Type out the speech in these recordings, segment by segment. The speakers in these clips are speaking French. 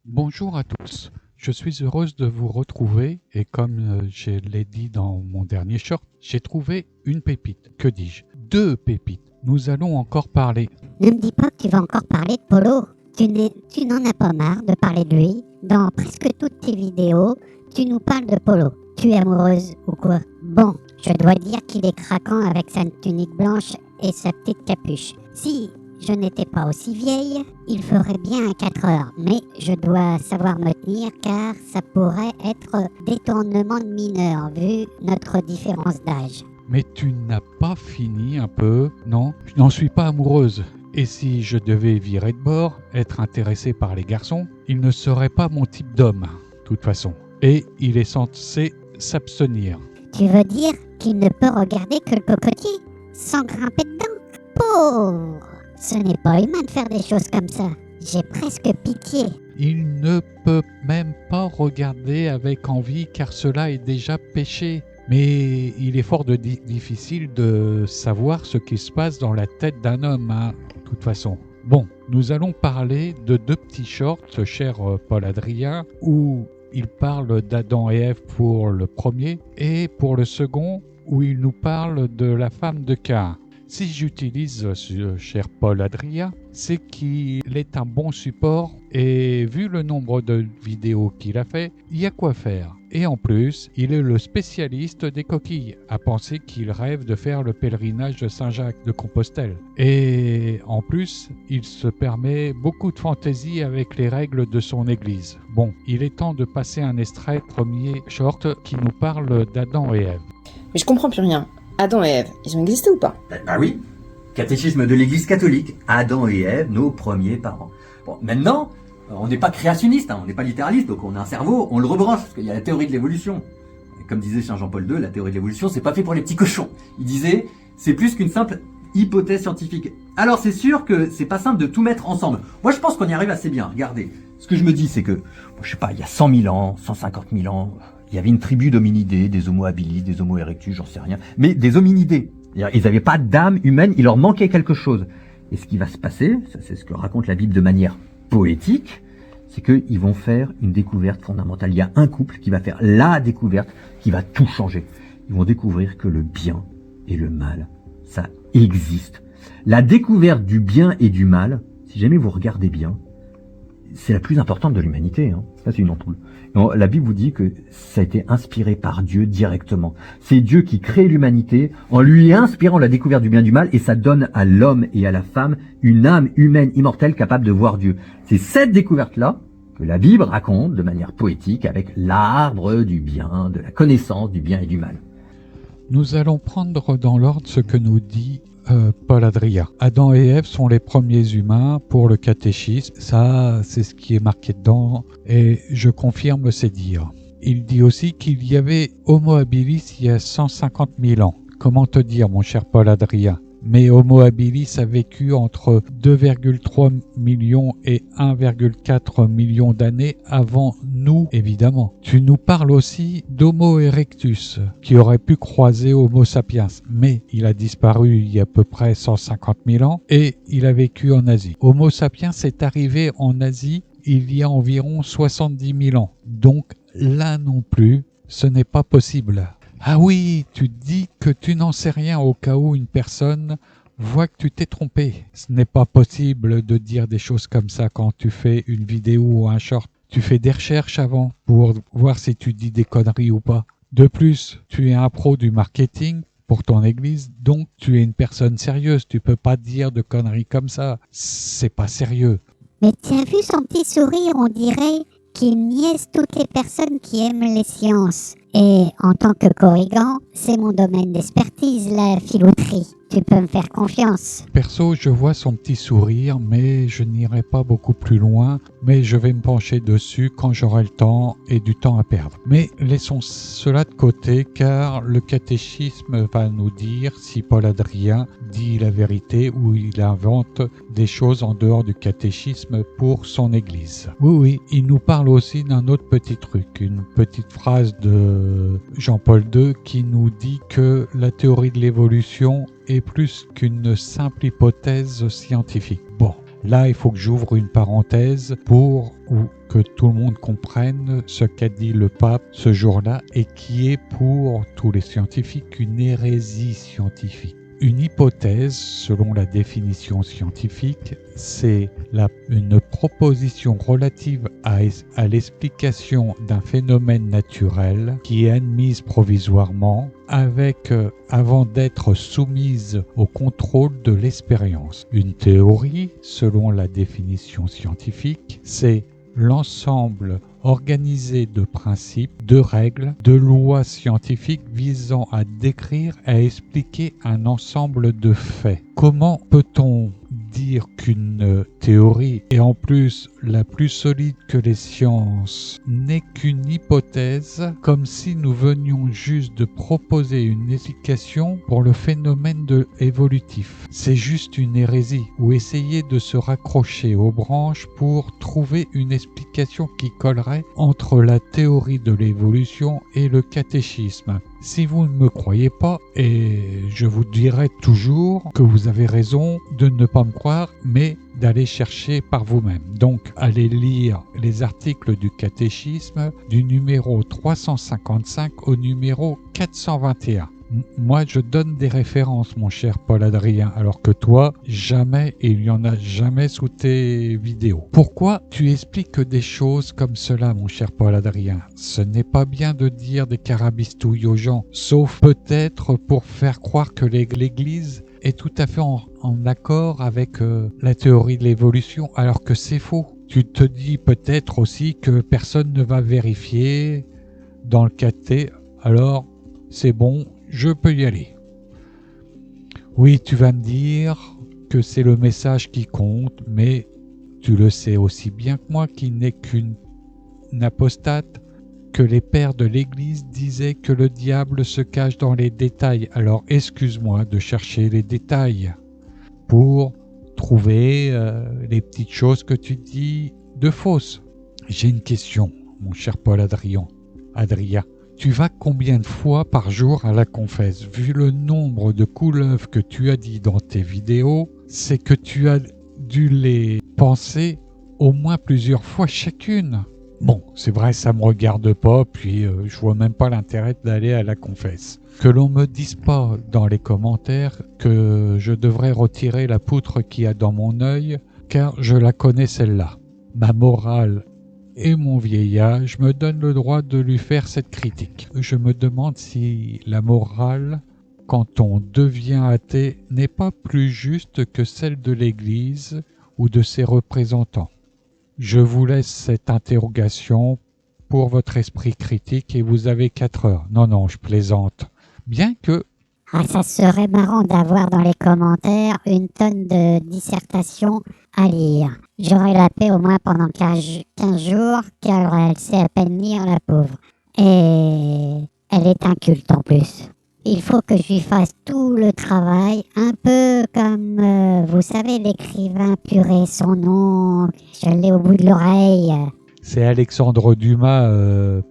Bonjour à tous, je suis heureuse de vous retrouver et comme je l'ai dit dans mon dernier short, j'ai trouvé une pépite, que dis-je, deux pépites. Nous allons encore parler. Ne me dis pas que tu vas encore parler de Polo. Tu n'en as pas marre de parler de lui. Dans presque toutes tes vidéos, tu nous parles de Polo. Tu es amoureuse ou quoi? Bon, je dois dire qu'il est craquant avec sa tunique blanche et sa petite capuche. Si je n'étais pas aussi vieille, il ferait bien 4 heures. Mais je dois savoir me tenir car ça pourrait être détournement de mineur vu notre différence d'âge. Mais tu n'as pas fini un peu, non? Je n'en suis pas amoureuse. Et si je devais virer de bord, être intéressé par les garçons, il ne serait pas mon type d'homme, de toute façon. Et il est censé s'abstenir. Tu veux dire qu'il ne peut regarder que le cocotier sans grimper dedans? Pauvre! Ce n'est pas humain de faire des choses comme ça. J'ai presque pitié. Il ne peut même pas regarder avec envie car cela est déjà péché. Mais il est fort difficile de savoir ce qui se passe dans la tête d'un homme, de toute façon. Bon, nous allons parler de deux petits shorts, cher Paul Adrien, où il parle d'Adam et Ève pour le premier, et pour le second, où il nous parle de la femme de Caïn. Si j'utilise ce cher Paul Adrien, c'est qu'il est un bon support et vu le nombre de vidéos qu'il a fait, il y a quoi faire. Et en plus, il est le spécialiste des coquilles, à penser qu'il rêve de faire le pèlerinage de Saint-Jacques de Compostelle. Et en plus, il se permet beaucoup de fantaisie avec les règles de son église. Bon, il est temps de passer un extrait premier short qui nous parle d'Adam et Ève. Mais je comprends plus rien. Adam et Ève, ils ont existé ou pas? Bah oui, catéchisme de l'Église catholique, Adam et Ève, nos premiers parents. Bon, maintenant, on n'est pas créationniste, on n'est pas littéraliste, donc on a un cerveau, on le rebranche, parce qu'il y a la théorie de l'évolution. Et comme disait Saint Jean-Paul II, la théorie de l'évolution, c'est pas fait pour les petits cochons. Il disait, c'est plus qu'une simple hypothèse scientifique. Alors c'est sûr que c'est pas simple de tout mettre ensemble. Moi je pense qu'on y arrive assez bien, regardez. Ce que je me dis, c'est que, je sais pas, il y a 100 000 ans, 150 000 ans, il y avait une tribu d'hominidés, des homo habilis, des homo erectus, j'en sais rien, mais des hominidés. Ils n'avaient pas d'âme humaine, il leur manquait quelque chose. Et ce qui va se passer, ça c'est ce que raconte la Bible de manière poétique, c'est qu'ils vont faire une découverte fondamentale. Il y a un couple qui va faire la découverte qui va tout changer. Ils vont découvrir que le bien et le mal, ça existe. La découverte du bien et du mal, si jamais vous regardez bien, c'est la plus importante de l'humanité. Ça, c'est une ampoule. La Bible vous dit que ça a été inspiré par Dieu directement. C'est Dieu qui crée l'humanité en lui inspirant la découverte du bien et du mal, et ça donne à l'homme et à la femme une âme humaine immortelle capable de voir Dieu. C'est cette découverte-là que la Bible raconte de manière poétique avec l'arbre du bien, de la connaissance du bien et du mal. Nous allons prendre dans l'ordre ce que nous dit Paul Adrien. Adam et Ève sont les premiers humains pour le catéchisme. Ça, c'est ce qui est marqué dedans et je confirme ses dires. Il dit aussi qu'il y avait Homo habilis il y a 150 000 ans. Comment te dire, mon cher Paul Adrien? Mais Homo habilis a vécu entre 2,3 millions et 1,4 million d'années avant nous, évidemment. Tu nous parles aussi d'Homo erectus, qui aurait pu croiser Homo sapiens, mais il a disparu il y a à peu près 150 000 ans et il a vécu en Asie. Homo sapiens est arrivé en Asie il y a environ 70 000 ans. Donc là non plus, ce n'est pas possible. Ah oui, tu dis que tu n'en sais rien au cas où une personne voit que tu t'es trompé. Ce n'est pas possible de dire des choses comme ça quand tu fais une vidéo ou un short. Tu fais des recherches avant pour voir si tu dis des conneries ou pas. De plus, tu es un pro du marketing pour ton église, donc tu es une personne sérieuse. Tu peux pas dire de conneries comme ça. C'est pas sérieux. Mais tu as vu son petit sourire, on dirait qu'il niaise toutes les personnes qui aiment les sciences. Et en tant que corrigant, c'est mon domaine d'expertise, la filouterie. Tu peux me faire confiance. Perso, je vois son petit sourire, mais je n'irai pas beaucoup plus loin, mais je vais me pencher dessus quand j'aurai le temps et du temps à perdre. Mais laissons cela de côté, car le catéchisme va nous dire si Paul Adrien dit la vérité ou il invente des choses en dehors du catéchisme pour son église. Oui, il nous parle aussi d'un autre petit truc, une petite phrase de Jean-Paul II qui nous dit que la théorie de l'évolution est plus qu'une simple hypothèse scientifique. Bon, Là, il faut que j'ouvre une parenthèse pour que tout le monde comprenne ce qu'a dit le pape ce jour-là et qui est pour tous les scientifiques une hérésie scientifique. Une hypothèse, selon la définition scientifique, c'est une proposition relative à l'explication d'un phénomène naturel qui est admise provisoirement avant d'être soumise au contrôle de l'expérience. Une théorie, selon la définition scientifique, c'est l'ensemble organisé de principes, de règles, de lois scientifiques visant à décrire et à expliquer un ensemble de faits. Comment peut-on dire qu'une théorie, et en plus la plus solide que les sciences, n'est qu'une hypothèse, comme si nous venions juste de proposer une explication pour le phénomène évolutif? C'est juste une hérésie, ou essayer de se raccrocher aux branches pour trouver une explication qui collerait entre la théorie de l'évolution et le catéchisme. Si vous ne me croyez pas, et je vous dirai toujours que vous avez raison de ne pas me croire, mais d'aller chercher par vous-même. Donc, allez lire les articles du catéchisme du numéro 355 au numéro 421. Moi, je donne des références, mon cher Paul-Adrien, alors que toi, jamais, et il n'y en a jamais sous tes vidéos. Pourquoi tu expliques des choses comme cela, mon cher Paul-Adrien? Ce n'est pas bien de dire des carabistouilles aux gens, sauf peut-être pour faire croire que l'Église est tout à fait en accord avec la théorie de l'évolution, alors que c'est faux. Tu te dis peut-être aussi que personne ne va vérifier dans le caté, alors c'est bon, je peux y aller. Oui, tu vas me dire que c'est le message qui compte, mais tu le sais aussi bien que moi qu'il n'est qu'une apostate, que les pères de l'Église disaient que le diable se cache dans les détails. Alors excuse-moi de chercher les détails pour trouver les petites choses que tu dis de fausses. J'ai une question, mon cher Paul-Adrien. Tu vas combien de fois par jour à la confesse? Vu le nombre de couleuvres que tu as dit dans tes vidéos, c'est que tu as dû les penser au moins plusieurs fois chacune. Bon, c'est vrai, ça me regarde pas, puis je vois même pas l'intérêt d'aller à la confesse. Que l'on me dise pas dans les commentaires que je devrais retirer la poutre qu'il y a dans mon œil, car je la connais celle-là. Ma morale et mon vieil âge me donnent le droit de lui faire cette critique. Je me demande si la morale, quand on devient athée, n'est pas plus juste que celle de l'Église ou de ses représentants. Je vous laisse cette interrogation pour votre esprit critique et vous avez 4 heures. Non, je plaisante. Bien que... Ah, ça serait marrant d'avoir dans les commentaires une tonne de dissertations à lire. J'aurais la paix au moins pendant 15 jours, car elle sait à peine lire, la pauvre. Et elle est inculte en plus. Il faut que je lui fasse tout le travail, un peu comme, vous savez, l'écrivain purée, son nom, je l'ai au bout de l'oreille. C'est Alexandre Dumas,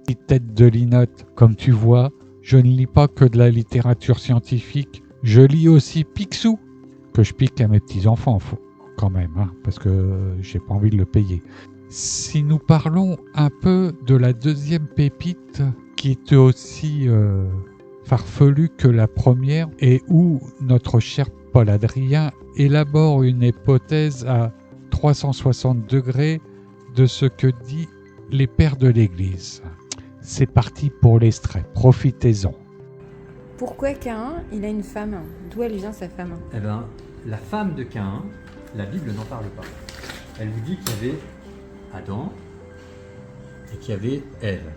petite tête de linotte. Comme tu vois, je ne lis pas que de la littérature scientifique. Je lis aussi Picsou, que je pique à mes petits-enfants, quand même, hein, parce que j'ai pas envie de le payer. Si nous parlons un peu de la deuxième pépite, qui était aussi farfelue que la première, et où notre cher Paul-Adrien élabore une hypothèse à 360 degrés de ce que disent les pères de l'Église. C'est parti pour l'extrait, profitez-en. Pourquoi Caïn, il a une femme? D'où elle vient sa femme? Eh bien, la femme de Caïn, la Bible n'en parle pas. Elle vous dit qu'il y avait Adam et qu'il y avait Ève.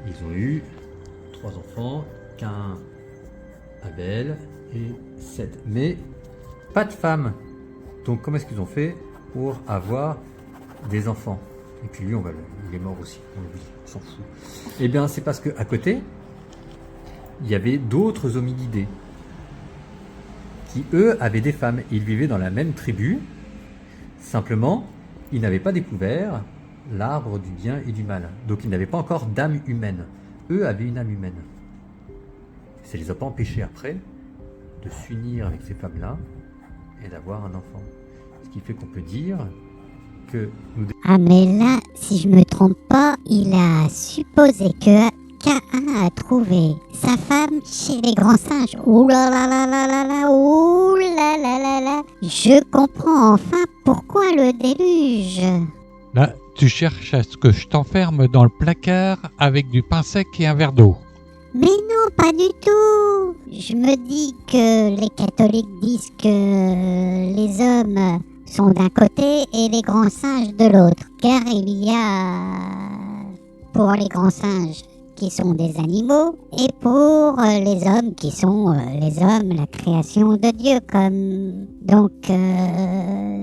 Ils ont eu 3 enfants, Caïn, Abel et Seth. Mais pas de femme. Donc comment est-ce qu'ils ont fait pour avoir des enfants? Et puis lui, il est mort aussi, on l'oublie, on s'en fout. Eh bien, c'est parce qu'à côté, il y avait d'autres hominidés qui, eux, avaient des femmes. Ils vivaient dans la même tribu. Simplement, ils n'avaient pas découvert l'arbre du bien et du mal. Donc, ils n'avaient pas encore d'âme humaine. Eux avaient une âme humaine. Ça ne les a pas empêchés après de s'unir avec ces femmes-là et d'avoir un enfant. Ce qui fait qu'on peut dire que nous... Ah mais là, si je me trompe pas, il a supposé que Caïn a trouvé sa femme chez les grands singes. Ouh là là là là là là, ouh là là là là. Je comprends enfin pourquoi le déluge. Là, tu cherches à ce que je t'enferme dans le placard avec du pain sec et un verre d'eau. Mais non, pas du tout. Je me dis que les catholiques disent que les hommes sont d'un côté et les grands singes de l'autre. Car il y a pour les grands singes qui sont des animaux et pour les hommes qui sont les hommes, la création de Dieu. Donc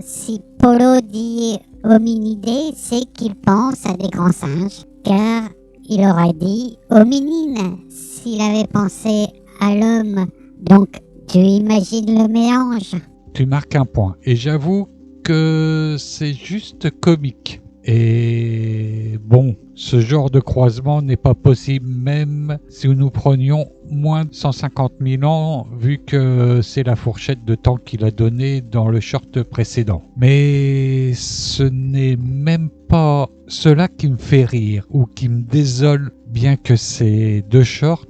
si Polo dit hominidés, c'est qu'il pense à des grands singes, car il aurait dit hominine s'il avait pensé à l'homme. Donc tu imagines le mélange. Tu marques un point. Et j'avoue que c'est juste comique. Et bon, ce genre de croisement n'est pas possible même si nous prenions moins de 150 000 ans, vu que c'est la fourchette de temps qu'il a donnée dans le short précédent. Mais ce n'est même pas cela qui me fait rire ou qui me désole, bien que ces deux shorts...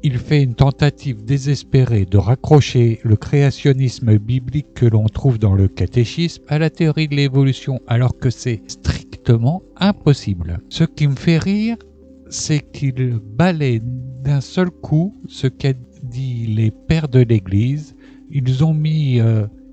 Il fait une tentative désespérée de raccrocher le créationnisme biblique que l'on trouve dans le catéchisme à la théorie de l'évolution, alors que c'est strictement impossible. Ce qui me fait rire, c'est qu'il balaie d'un seul coup ce qu'a dit les pères de l'Église. Ils ont mis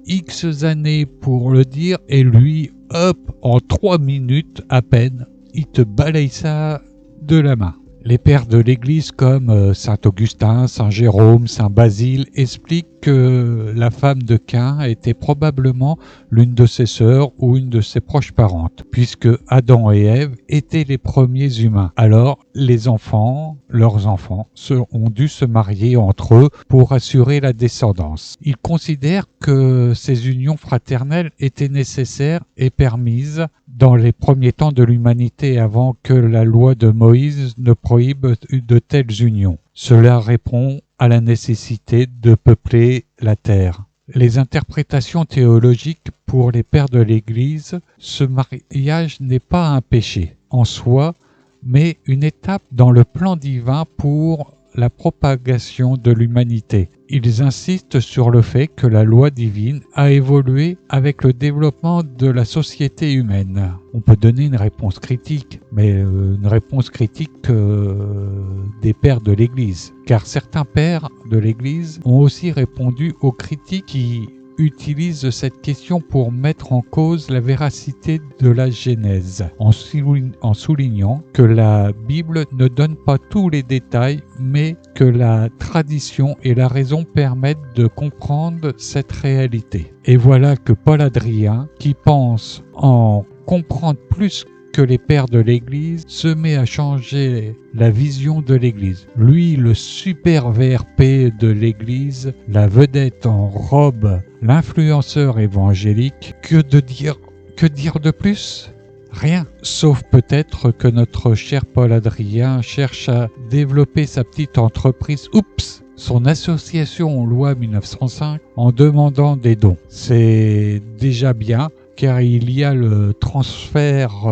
X années pour le dire, et lui, hop, en 3 minutes à peine, il te balaye ça de la main. Les pères de l'Église comme saint Augustin, saint Jérôme, saint Basile expliquent que la femme de Caïn était probablement l'une de ses sœurs ou une de ses proches parentes, puisque Adam et Ève étaient les premiers humains. Alors, leurs enfants, ont dû se marier entre eux pour assurer la descendance. Ils considèrent que ces unions fraternelles étaient nécessaires et permises dans les premiers temps de l'humanité avant que la loi de Moïse ne prohibe de telles unions. Cela répond à la nécessité de peupler la terre. Les interprétations théologiques pour les pères de l'Église, ce mariage n'est pas un péché en soi, mais une étape dans le plan divin pour la propagation de l'humanité. Ils insistent sur le fait que la loi divine a évolué avec le développement de la société humaine. On peut donner une réponse critique, mais une réponse critique des pères de l'Église. Car certains pères de l'Église ont aussi répondu aux critiques qui utilisent cette question pour mettre en cause la véracité de la Genèse, en soulignant que la Bible ne donne pas tous les détails, mais que la tradition et la raison permettent de comprendre cette réalité. Et voilà que Paul Adrien, qui pense en comprendre plus que les pères de l'Église, se met à changer la vision de l'Église. Lui, le super VRP de l'Église, la vedette en robe, l'influenceur évangélique, que dire de plus ? Rien. Sauf peut-être que notre cher Paul Adrien cherche à développer sa petite entreprise. Oups ! Son association loi 1905 en demandant des dons. C'est déjà bien, car il y a le transfert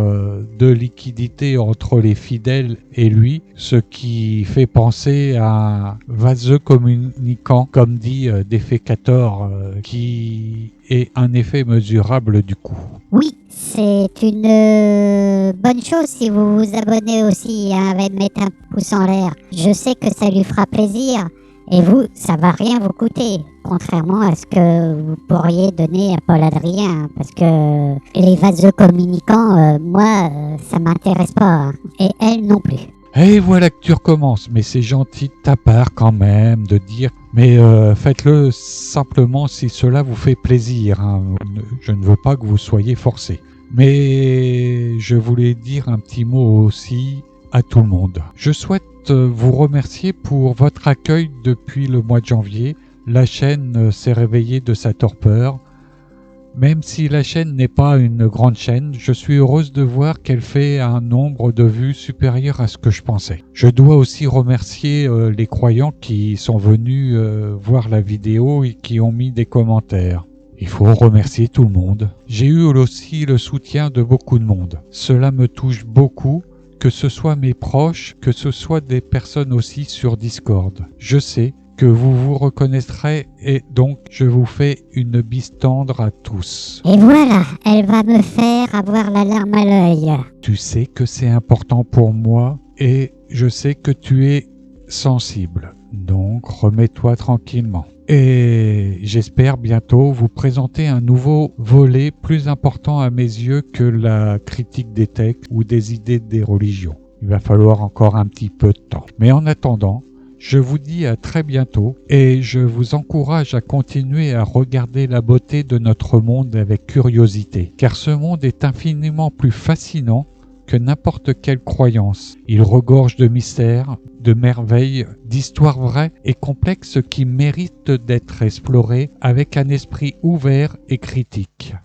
de liquidité entre les fidèles et lui, ce qui fait penser à un vaseux communicant, comme dit Défécator, qui est un effet mesurable du coup. Oui, c'est une bonne chose si vous vous abonnez aussi, mettre un pouce en l'air. Je sais que ça lui fera plaisir. Et vous, ça va rien vous coûter, contrairement à ce que vous pourriez donner à Paul Adrien, parce que les vaseux communicants, moi, ça m'intéresse pas, hein. Et elle non plus. Et voilà que tu recommences, mais c'est gentil de ta part quand même de dire, mais faites-le simplement si cela vous fait plaisir, hein. Je ne veux pas que vous soyez forcés. Mais je voulais dire un petit mot aussi à tout le monde. Je souhaite vous remercier pour votre accueil depuis le mois de janvier. La chaîne s'est réveillée de sa torpeur. Même si la chaîne n'est pas une grande chaîne, je suis heureuse de voir qu'elle fait un nombre de vues supérieur à ce que je pensais. Je dois aussi remercier les croyants qui sont venus voir la vidéo et qui ont mis des commentaires. Il faut remercier tout le monde. J'ai eu aussi le soutien de beaucoup de monde. Cela me touche beaucoup, que ce soit mes proches, que ce soit des personnes aussi sur Discord. Je sais que vous vous reconnaîtrez et donc je vous fais une bise tendre à tous. Et voilà, elle va me faire avoir la larme à l'œil. Tu sais que c'est important pour moi et je sais que tu es sensible. Donc remets-toi tranquillement. Et j'espère bientôt vous présenter un nouveau volet plus important à mes yeux que la critique des textes ou des idées des religions. Il va falloir encore un petit peu de temps. Mais en attendant, je vous dis à très bientôt et je vous encourage à continuer à regarder la beauté de notre monde avec curiosité, car ce monde est infiniment plus fascinant que n'importe quelle croyance. Il regorge de mystères, de merveilles, d'histoires vraies et complexes qui méritent d'être explorées avec un esprit ouvert et critique.